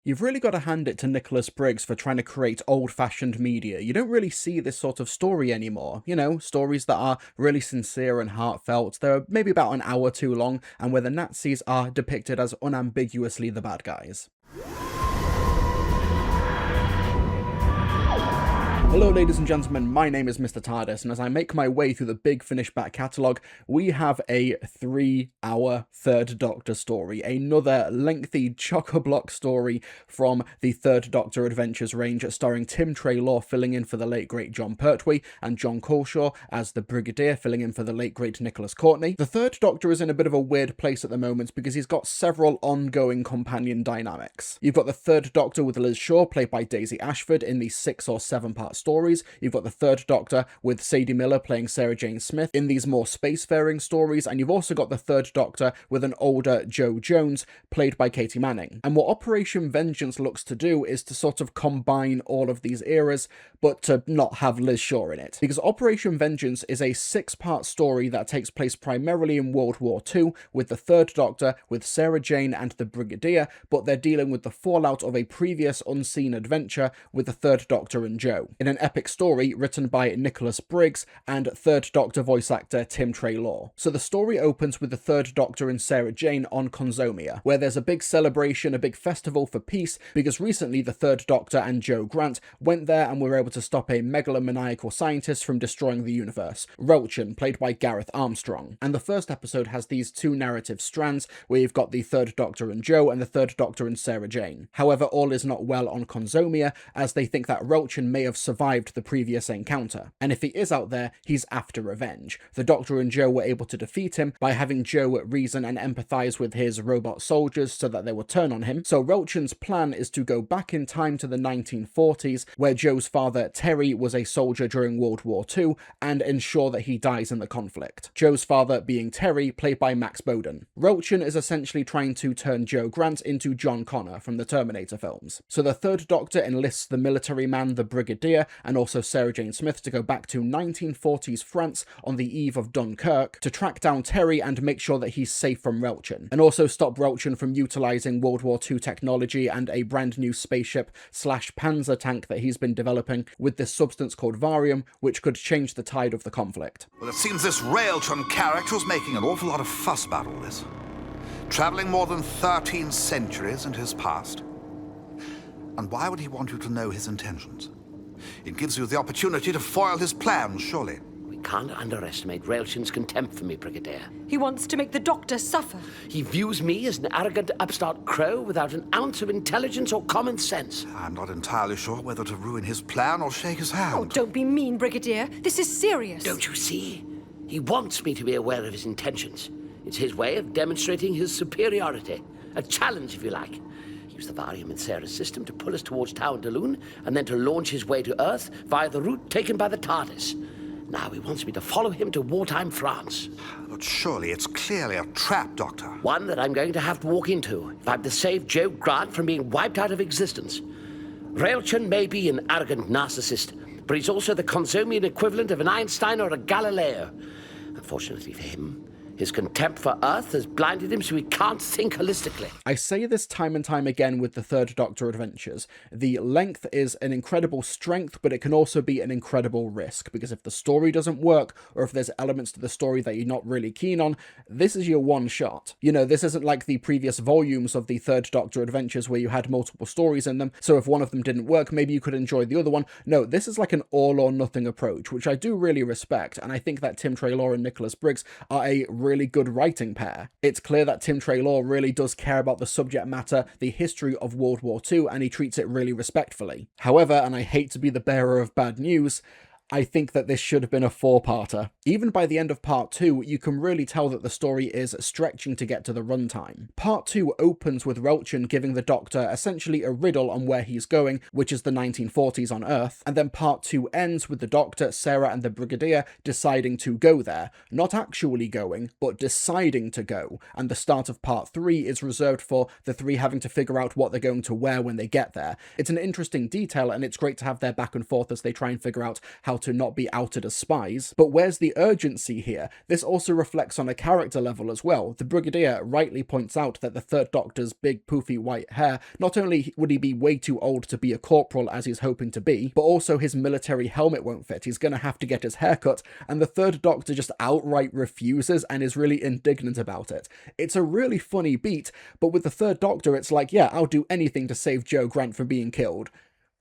You've really got to hand it to Nicholas Briggs for trying to create old-fashioned media. You don't really see this sort of story anymore. You know, stories that are really sincere and heartfelt. They're maybe about an hour too long, and where the Nazis are depicted as unambiguously the bad guys. Hello ladies and gentlemen, my name is Mr. TARDIS, and as I make my way through the Big Finish back catalogue, we have a 3-hour Third Doctor story, another lengthy chock-a-block story from the Third Doctor Adventures range, starring Tim Treloar filling in for the late great Jon Pertwee, and Jon Culshaw as the Brigadier filling in for the late great Nicholas Courtney. The Third Doctor is in a bit of a weird place at the moment because he's got several ongoing companion dynamics. You've got the Third Doctor with Liz Shaw, played by Daisy Ashford, in the 6 or 7-part stories. You've got the Third Doctor with Sadie Miller playing Sarah Jane Smith in these more spacefaring stories, and you've also got the Third Doctor with an older Jo Jones played by Katie Manning. And what Operation Vengeance looks to do is to sort of combine all of these eras, but to not have Liz Shaw in it. Because Operation Vengeance is a 6-part story that takes place primarily in World War II, with the Third Doctor, with Sarah Jane and the Brigadier, but they're dealing with the fallout of a previous unseen adventure with the Third Doctor and Jo, in an epic story written by Nicholas Briggs and Third Doctor voice actor Tim Treloar. So the story opens with the Third Doctor and Sarah Jane on Consomia, where there's a big celebration, a big festival for peace, because recently the Third Doctor and Jo Grant went there and were able to stop a megalomaniacal scientist from destroying the universe, Relchin, played by Gareth Armstrong. And the first episode has these two narrative strands, where you've got the Third Doctor and Jo, and the Third Doctor and Sarah Jane. However, all is not well on Consomia, as they think that Relchin may have survived the previous encounter, and if he is out there, he's after revenge. The Doctor and Jo were able to defeat him by having Jo reason and empathise with his robot soldiers so that they would turn on him. So Relchin's plan is to go back in time to the 1940s, where Jo's father Terry was a soldier during World War II, and ensure that he dies in the conflict. Jo's father being Terry, played by Max Boden. Relchin is essentially trying to turn Jo Grant into John Connor from the Terminator films. So the Third Doctor enlists the military man, the Brigadier, and also Sarah Jane Smith to go back to 1940s France on the eve of Dunkirk to track down Terry and make sure that he's safe from Relchin, and also stop Relchin from utilising World War II technology and a brand new spaceship / panzer tank that he's been developing with this substance called Varium, which could change the tide of the conflict. Well, it seems this Relchin character is making an awful lot of fuss about all this, travelling more than 13 centuries into his past. And why would he want you to know his intentions? It gives you the opportunity to foil his plans, surely. We can't underestimate Relchin's contempt for me, Brigadier. He wants to make the Doctor suffer. He views me as an arrogant upstart crow without an ounce of intelligence or common sense. I'm not entirely sure whether to ruin his plan or shake his hand. Oh, don't be mean, Brigadier. This is serious. Don't you see? He wants me to be aware of his intentions. It's his way of demonstrating his superiority. A challenge, if you like. Use the Varium in Sarah's system to pull us towards Tower Daloon, and then to launch his way to Earth via the route taken by the TARDIS. Now he wants me to follow him to wartime France. But surely it's clearly a trap, Doctor. One that I'm going to have to walk into if I'm to save Jo Grant from being wiped out of existence. Relchin may be an arrogant narcissist, but he's also the Consomian equivalent of an Einstein or a Galileo. Unfortunately for him, his contempt for Earth has blinded him so he can't think holistically. I say this time and time again with the Third Doctor Adventures. The length is an incredible strength, but it can also be an incredible risk, because if the story doesn't work, or if there's elements to the story that you're not really keen on, this is your one shot. You know, this isn't like the previous volumes of the Third Doctor Adventures where you had multiple stories in them, so if one of them didn't work, maybe you could enjoy the other one. No, this is like an all or nothing approach, which I do really respect, and I think that Tim Treloar and Nicholas Briggs are a really good writing pair. It's clear that Tim Treloar really does care about the subject matter, the history of World War II, and he treats it really respectfully. However, and I hate to be the bearer of bad news, I think that this should have been a 4-parter. Even by the end of part 2, you can really tell that the story is stretching to get to the runtime. Part 2 opens with Relchin giving the Doctor essentially a riddle on where he's going, which is the 1940s on Earth, and then part 2 ends with the Doctor, Sarah and the Brigadier deciding to go there. Not actually going, but deciding to go, and the start of part 3 is reserved for the three having to figure out what they're going to wear when they get there. It's an interesting detail, and it's great to have their back and forth as they try and figure out how to not be outed as spies. But where's the urgency here? This also reflects on a character level as well. The Brigadier rightly points out that the Third Doctor's big poofy white hair, not only would he be way too old to be a corporal as he's hoping to be, but also his military helmet won't fit. He's going to have to get his hair cut, and the Third Doctor just outright refuses and is really indignant about it. It's a really funny beat, but with the Third Doctor it's like, yeah, I'll do anything to save Jo Grant from being killed,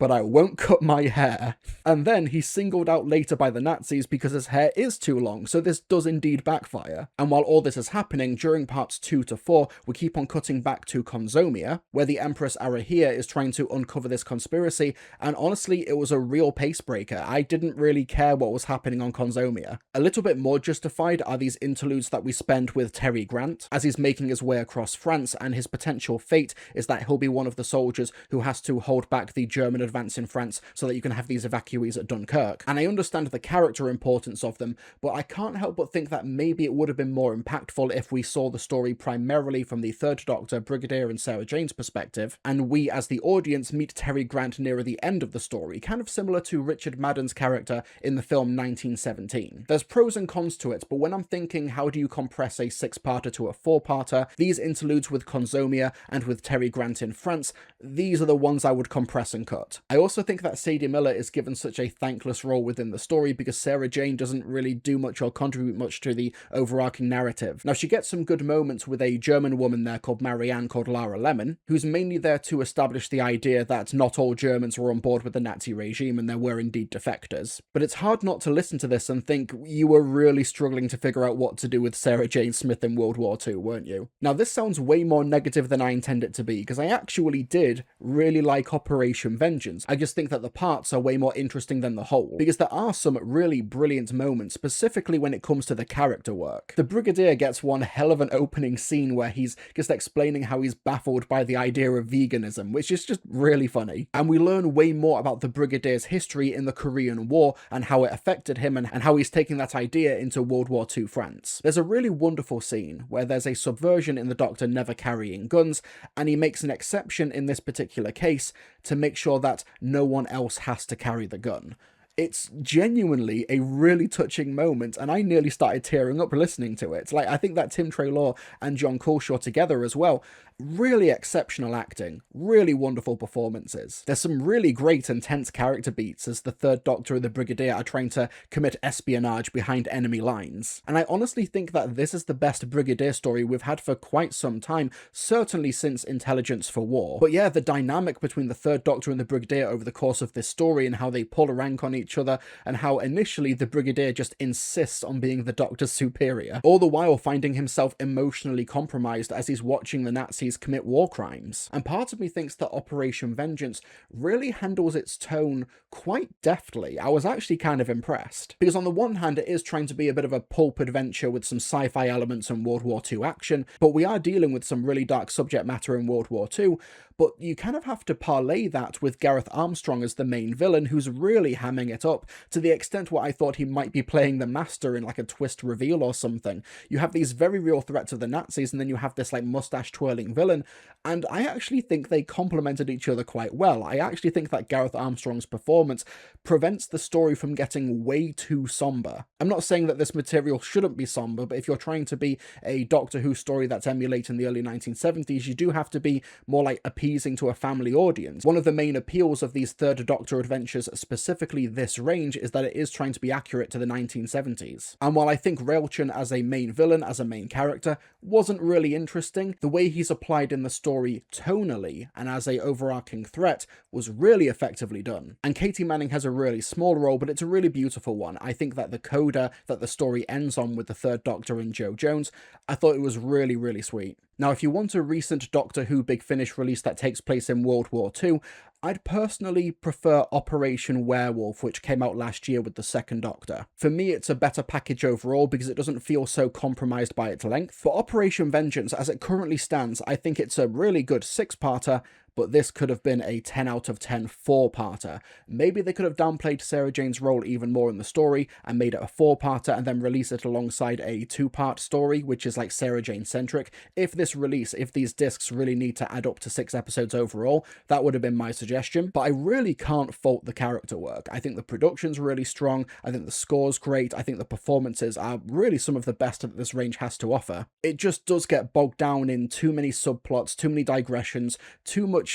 but I won't cut my hair. And then he's singled out later by the Nazis because his hair is too long, so this does indeed backfire. And while all this is happening, during parts 2 to 4, we keep on cutting back to Consomia, where the Empress Arahia is trying to uncover this conspiracy, and honestly, it was a real pace breaker. I didn't really care what was happening on Consomia. A little bit more justified are these interludes that we spend with Terry Grant, as he's making his way across France, and his potential fate is that he'll be one of the soldiers who has to hold back the German advance in France so that you can have these evacuees at Dunkirk. And I understand the character importance of them, but I can't help but think that maybe it would have been more impactful if we saw the story primarily from the Third Doctor, Brigadier and Sarah Jane's perspective, and we as the audience meet Terry Grant nearer the end of the story, kind of similar to Richard Madden's character in the film 1917. There's pros and cons to it, but when I'm thinking how do you compress a 6-parter to a 4-parter, these interludes with Consomia and with Terry Grant in France, these are the ones I would compress and cut. I also think that Sadie Miller is given such a thankless role within the story because Sarah Jane doesn't really do much or contribute much to the overarching narrative. Now, she gets some good moments with a German woman there called Marianne, called Lara Lemon, who's mainly there to establish the idea that not all Germans were on board with the Nazi regime and there were indeed defectors. But it's hard not to listen to this and think you were really struggling to figure out what to do with Sarah Jane Smith in World War II, weren't you? Now, this sounds way more negative than I intend it to be, because I actually did really like Operation Vengeance. I just think that the parts are way more interesting than the whole, because there are some really brilliant moments, specifically when it comes to the character work. The Brigadier gets one hell of an opening scene where he's just explaining how he's baffled by the idea of veganism, which is just really funny. And we learn way more about the Brigadier's history in the Korean War and how it affected him and how he's taking that idea into World War II France. There's a really wonderful scene where there's a subversion in the Doctor never carrying guns, and he makes an exception in this particular case to make sure that no one else has to carry the gun. It's genuinely a really touching moment, and I nearly started tearing up listening to it. Like, I think that Tim Treloar and John Culshaw together as well, really exceptional acting, really wonderful performances. There's some really great and tense character beats as the Third Doctor and the Brigadier are trying to commit espionage behind enemy lines. And I honestly think that this is the best Brigadier story we've had for quite some time, certainly since Intelligence for War. But yeah, the dynamic between the Third Doctor and the Brigadier over the course of this story and how they pull rank on each other, and how initially the Brigadier just insists on being the Doctor's superior, all the while finding himself emotionally compromised as he's watching the Nazis commit war crimes. And part of me thinks that Operation Vengeance really handles its tone quite deftly. I was actually kind of impressed, because on the one hand it is trying to be a bit of a pulp adventure with some sci-fi elements and World War II action, but we are dealing with some really dark subject matter in World War II, but you kind of have to parlay that with Gareth Armstrong as the main villain, who's really hamming it up to the extent where I thought he might be playing the Master in like a twist reveal or something. You have these very real threats of the Nazis, and then you have this like mustache twirling villain, and I actually think they complemented each other quite well. I actually think that Gareth Armstrong's performance prevents the story from getting way too somber. I'm not saying that this material shouldn't be somber, but if you're trying to be a Doctor Who story that's emulating the early 1970s, you do have to be more like appeasing to a family audience. One of the main appeals of these Third Doctor adventures, specifically this range, is that it is trying to be accurate to the 1970s. And while I think Railton as a main villain, as a main character, wasn't really interesting, the way he's applied in the story tonally and as a overarching threat was really effectively done. And Katie Manning has a really small role, but it's a really beautiful one. I think that the coda that the story ends on with the Third Doctor and Jo Jones, I thought it was really, really sweet. Now, if you want a recent Doctor Who Big Finish release that takes place in World War II, I'd personally prefer Operation Werewolf, which came out last year with the Second Doctor. For me, it's a better package overall because it doesn't feel so compromised by its length. For Operation Vengeance, as it currently stands, I think it's a really good 6-parter, but this could have been a 10 out of 10 4-parter. Maybe they could have downplayed Sarah Jane's role even more in the story and made it a 4-parter and then release it alongside a 2-part story, which is like Sarah Jane centric. If these discs really need to add up to 6 episodes overall, that would have been my suggestion. But I really can't fault the character work. I think the production's really strong. I think the score's great. I think the performances are really some of the best that this range has to offer. It just does get bogged down in too many subplots, too many digressions, too much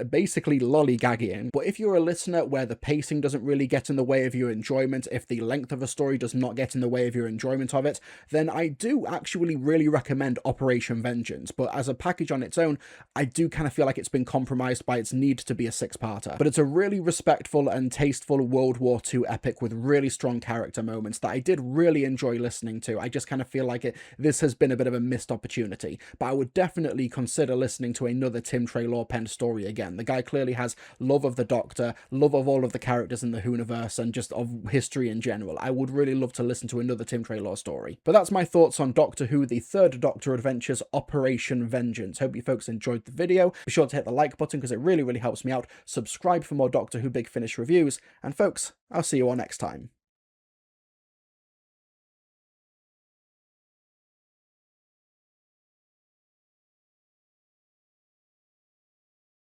basically lollygagging. But if you're a listener where the pacing doesn't really get in the way of your enjoyment, if the length of a story does not get in the way of your enjoyment of it, then I do actually really recommend Operation Vengeance. But as a package on its own, I do kind of feel like it's been compromised by its need to be a 6-parter. But it's a really respectful and tasteful World War II epic with really strong character moments that I did really enjoy listening to. I just kind of feel like this has been a bit of a missed opportunity. But I would definitely consider listening to another Tim Treloar penned story again. The guy clearly has love of the Doctor, love of all of the characters in the Whoniverse, and just of history in general. I would really love to listen to another Tim Treloar story. But that's my thoughts on Doctor Who, the Third Doctor Adventures, Operation Vengeance. Hope you folks enjoyed the video. Be sure to hit the like button because it really helps me out. Subscribe for more Doctor Who Big Finish reviews. And folks, I'll see you all next time.